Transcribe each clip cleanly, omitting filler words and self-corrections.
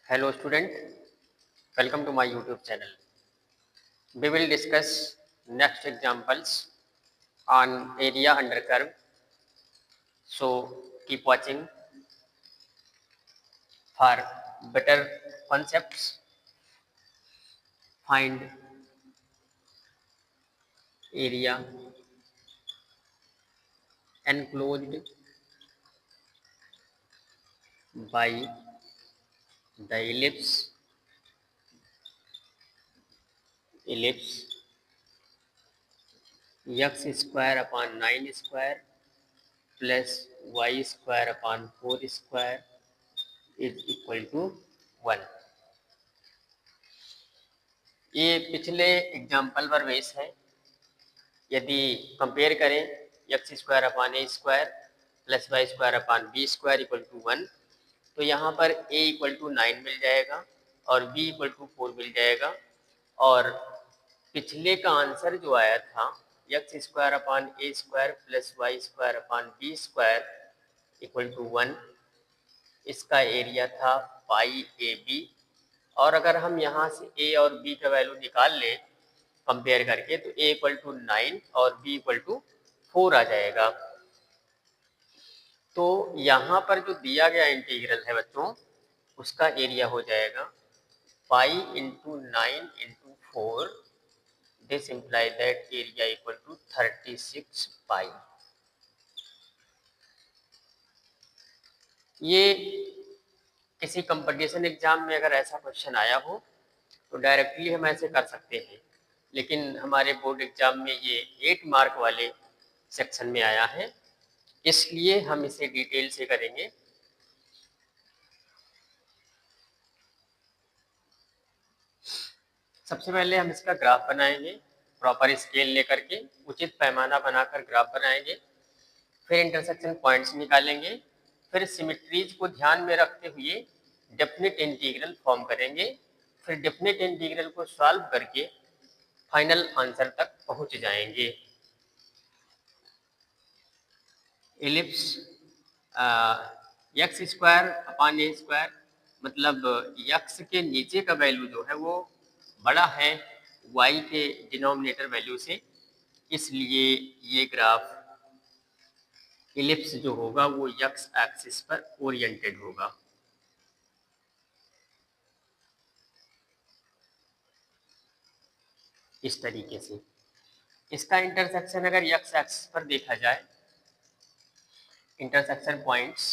Hello student, welcome to my YouTube channel. We will discuss next examples on area under curve. So keep watching for better concepts. Find area enclosed by the ellipse x square upon 9 square plus y square upon 4 square is equal to 1. ये पिछले example पर base है। यदि compare करें x square upon a square plus y square upon b square equal to 1, तो यहाँ पर a equal to 9 मिल जाएगा और b इक्वल टू 4 मिल जाएगा। और पिछले का आंसर जो आया था x square upon a square plus y square upon b square equal to 1, इसका एरिया था पाई ए बी। और अगर हम यहाँ से a और b का वैल्यू निकाल लें कंपेयर करके, तो a इक्वल टू 9 और b इक्वल टू 4 आ जाएगा। तो यहाँ पर जो दिया गया इंटीग्रल है बच्चों, उसका एरिया हो जाएगा pi into 9 into 4। This imply that area equal to 36 pi. ये किसी कंपटीशन एग्जाम में अगर ऐसा क्वेश्चन आया हो तो डायरेक्टली हम ऐसे कर सकते हैं, लेकिन हमारे बोर्ड एग्जाम में ये 8 मार्क वाले सेक्शन में आया है, इसलिए हम इसे डिटेल से करेंगे। सबसे पहले हम इसका ग्राफ बनाएंगे, प्रॉपर स्केल लेकर के उचित पैमाना बनाकर ग्राफ बनाएंगे। फिर इंटरसेक्शन पॉइंट्स निकालेंगे। फिर सिमेट्रीज को ध्यान में रखते हुए डेफिनेट इंटीग्रल फॉर्म करेंगे। फिर डेफिनेट इंटीग्रल को सॉल्व करके फाइनल आंसर तक पहुंच जाएंगे। Ellipse x square upon a square, मतलब एक्स के नीचे का वैल्यू जो है वो बड़ा है वाई के डिनोमिनेटर वैल्यू से, इसलिए ये ग्राफ एलिप्स जो होगा वो एक्स एक्सिस पर ओरिएंटेड होगा। इस तरीके से इसका इंटरसेक्शन अगर एक्स एक्सिस पर देखा जाए, इंटरसेक्शन पॉइंट्स,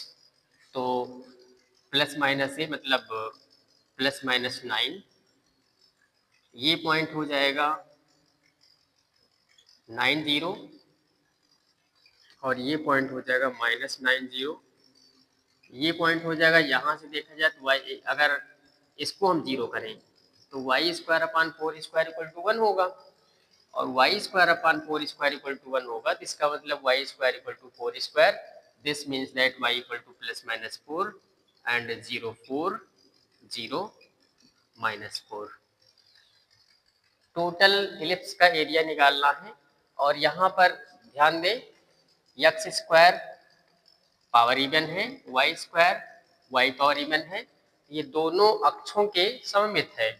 तो प्लस माइनस ए मतलब प्लस माइनस 9, ये पॉइंट हो जाएगा 90 और ये पॉइंट हो जाएगा माइनस 90। ये पॉइंट हो जाएगा, यहाँ से देखा जाए तो वाई, अगर इसको हम 0 करें तो y square upon 4 square equal to 1 होगा, और y square upon 4 square equal to 1 होगा, तो इसका मतलब y square equal to 4 square. This means that y equal to plus minus 4 and 0 4 0 minus 4। Total ellipse का एरिया निकालना है, और यहाँ पर ध्यान दें एक्स स्क्वायर पावर इवन है, y square y power even है, ये दोनों अक्षों के सममित है,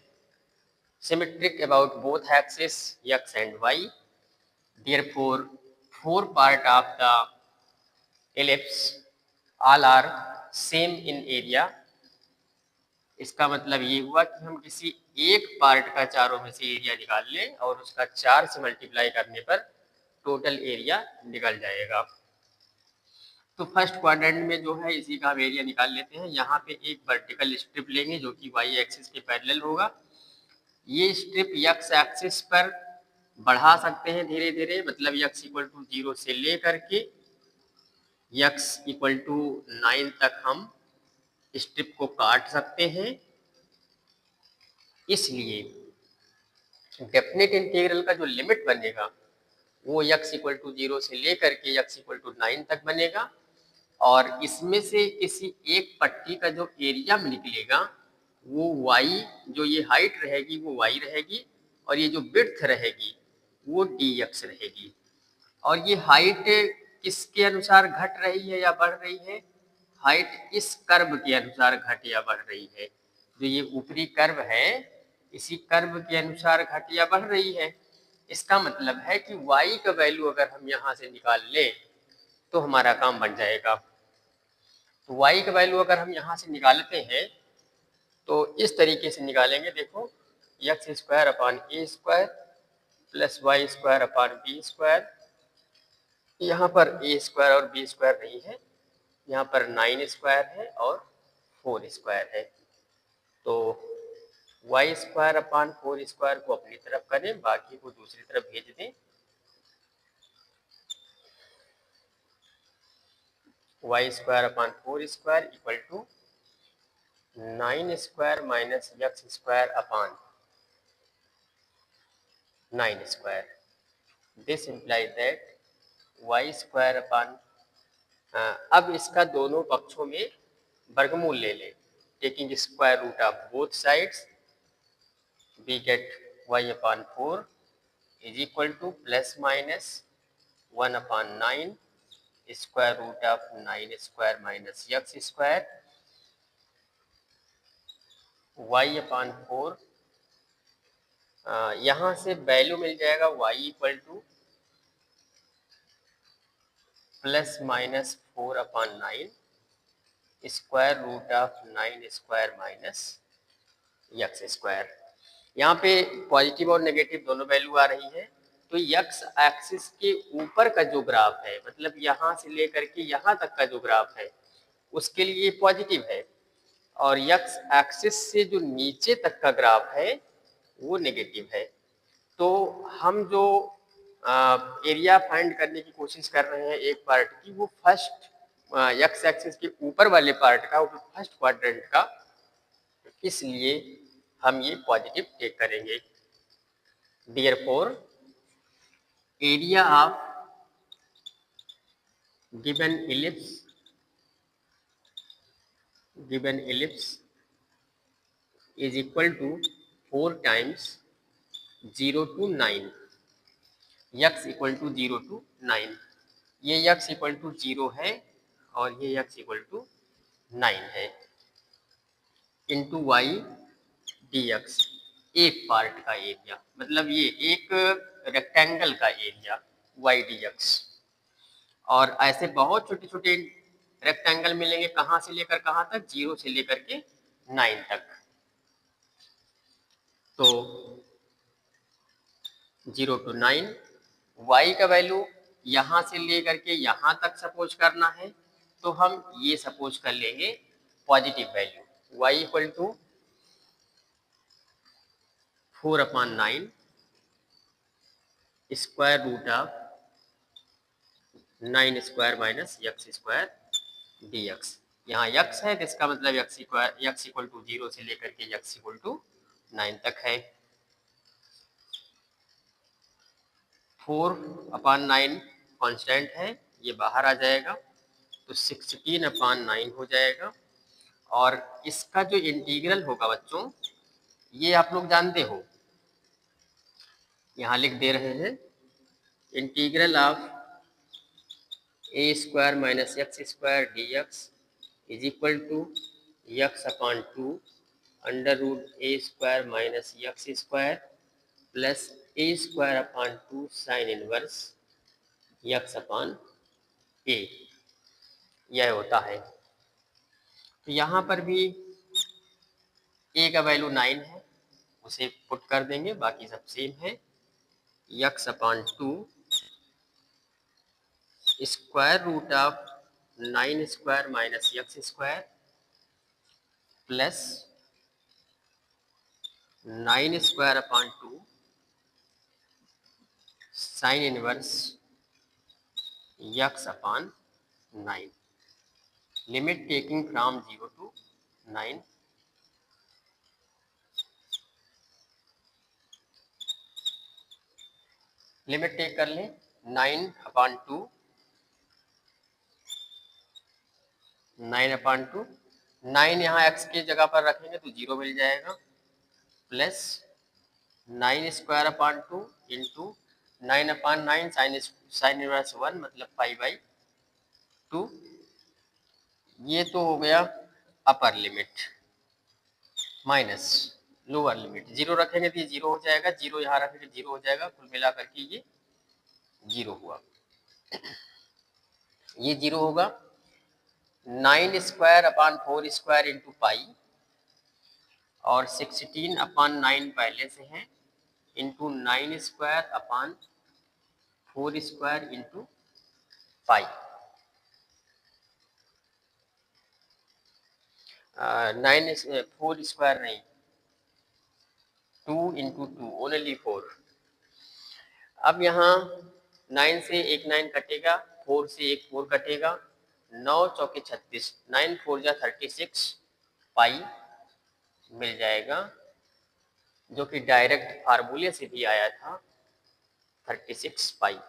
symmetric about both axis x and y. Therefore, 4 part of the ellipse all are same in area। इसका मतलब ये हुआ कि हम किसी एक पार्ट का चारों में से एरिया निकाल लें और उसका 4 से मल्टीप्लाई करने पर टोटल एरिया निकल जाएगा। तो फर्स्ट क्वाड्रेंट में जो है इसी का हम एरिया निकाल लेते हैं। यहाँ पे एक वर्टिकल स्ट्रिप लेंगे जो कि वाई एक्सिस के पैरेलल होगा। ये स्ट्रिप एक्स एक्सिस पर बढ़ा सकते हैं धीरे धीरे, मतलब x इक्वल टू 0 से ले करके x इक्वल टू 9 तक हम स्ट्रिप को काट सकते हैं। इसलिए डेफिनेट इंटीग्रल का जो लिमिट बनेगा वो x इक्वल टू 0 से ले करके x इक्वल टू 9 तक बनेगा, और इसमें से किसी एक पट्टी का जो एरिया निकलेगा वो y, जो ये हाइट रहेगी वो y रहेगी, और ये जो विड्थ रहेगी वो dx रहेगी। और ये हाइट किसके अनुसार घट रही है या बढ़ रही है? हाइट इस कर्व के अनुसार घट या बढ़ रही है। जो ये ऊपरी कर्व है, इसी कर्व के अनुसार घटिया बढ़ रही है। इसका मतलब है कि y का वैल्यू अगर हम यहाँ से निकाल लें तो हमारा काम बन जाएगा। तो y का वैल्यू अगर हम यहाँ से निकालते हैं तो इस तरीके से निकालेंगे। देखो, x square upon a square plus y square upon b square. यहाँ पर ए स्क्वायर और बी स्क्वायर नहीं है, यहाँ पर 9 स्क्वायर है और 4 स्क्वायर है। तो वाई स्क्वायर अपान 4 स्क्वायर को अपनी तरफ करें, बाकी को दूसरी तरफ भेज दें। Y square upon 4 square equal to 9 square minus x square upon 9 square. This implies that y square upon, अब इसका दोनों पक्षों में वर्गमूल ले लें। Taking square root of both sides we get y upon 4 is equal to plus minus 1 upon 9 square root of 9 square minus x square y upon 4। यहाँ से वैल्यू मिल जाएगा y equal to plus minus 4 upon 9 square root of 9 square minus x square. यहाँ पे positive और negative दोनों value आ रही है। तो एक्स एक्सिस के ऊपर का जो ग्राफ है, मतलब यहाँ से लेकर के यहाँ तक का जो ग्राफ है, उसके लिए पॉजिटिव है, और एक्स एक्सिस से जो नीचे तक का ग्राफ है वो नेगेटिव है। तो हम जो एरिया फाइंड करने की कोशिश कर रहे हैं एक पार्ट की, वो फर्स्ट एक्स एक्सिस के ऊपर वाले पार्ट का, वो फर्स्ट क्वाड्रेंट का, इसलिए हम ये पॉजिटिव टेक करेंगे। Therefore, area of given ellipse is equal to 4 times 0 to 9, x equal to 0 to 9। ये x equal to 0 है और ये x equal to 9 है, इंटू वाई dx, एक पार्ट का एरिया, मतलब ये एक रेक्टेंगल का एरिया y dx। और ऐसे बहुत छोटे छोटे रेक्टेंगल मिलेंगे, कहाँ से लेकर कहाँ तक, 0 से लेकर के 9 तक। तो 0 to 9, y का वैल्यू यहाँ से लेकर के यहाँ तक सपोज करना है, तो हम ये सपोज कर लेंगे positive value, y equal to 4 upon 9 square root of 9 square minus x square dx। यहाँ x है, तो इसका मतलब x इक्वल टू 0 से लेकर के x इक्वल टू 9 तक है। 4 अपॉन 9 कॉन्स्टेंट है, ये बाहर आ जाएगा, तो 16 अपॉन 9 हो जाएगा। और इसका जो इंटीग्रल होगा बच्चों, ये आप लोग जानते हो, यहाँ लिख दे रहे हैं, integral of a square minus x square d x is equal to x upon 2 under root a square minus x square plus a square upon 2 sine inverse x upon a, यह होता है। तो यहाँ पर भी ए का वैल्यू 9 है, उसे पुट कर देंगे, बाकी सब सेम है। X upon 2 square root of 9 square minus x square plus 9 square upon 2 sine inverse x upon 9। Limit taking from 0 to 9। Limit take कर लें, 9 अपॉन 2, 9 अपॉन 2, 9 यहाँ x की जगह पर रखेंगे तो 0 मिल जाएगा, plus 9 square upon 2 into 9 upon 9 sine inverse 1 मतलब 5/2। ये तो हो गया upper limit. Minus lower limit, zero रखेंगे तो ये जीरो हो जाएगा, जीरो यहाँ रखेंगे जीरो हो जाएगा, कुल मिला करके ये जीरो हुआ। ये जीरो होगा। 9 square upon 4 square into pi और 16 अपॉन 9 पहले से है into 9 square upon 4 square into pi. 4 square नहीं, 2 इंटू 2 ओनली 4। अब यहाँ 9 से एक 9 कटेगा, 4 से एक 4 कटेगा, 9 चौके 36, 9 4 जा 36 पाई मिल जाएगा, जो कि डायरेक्ट फार्मूले से भी आया था 36 पाई।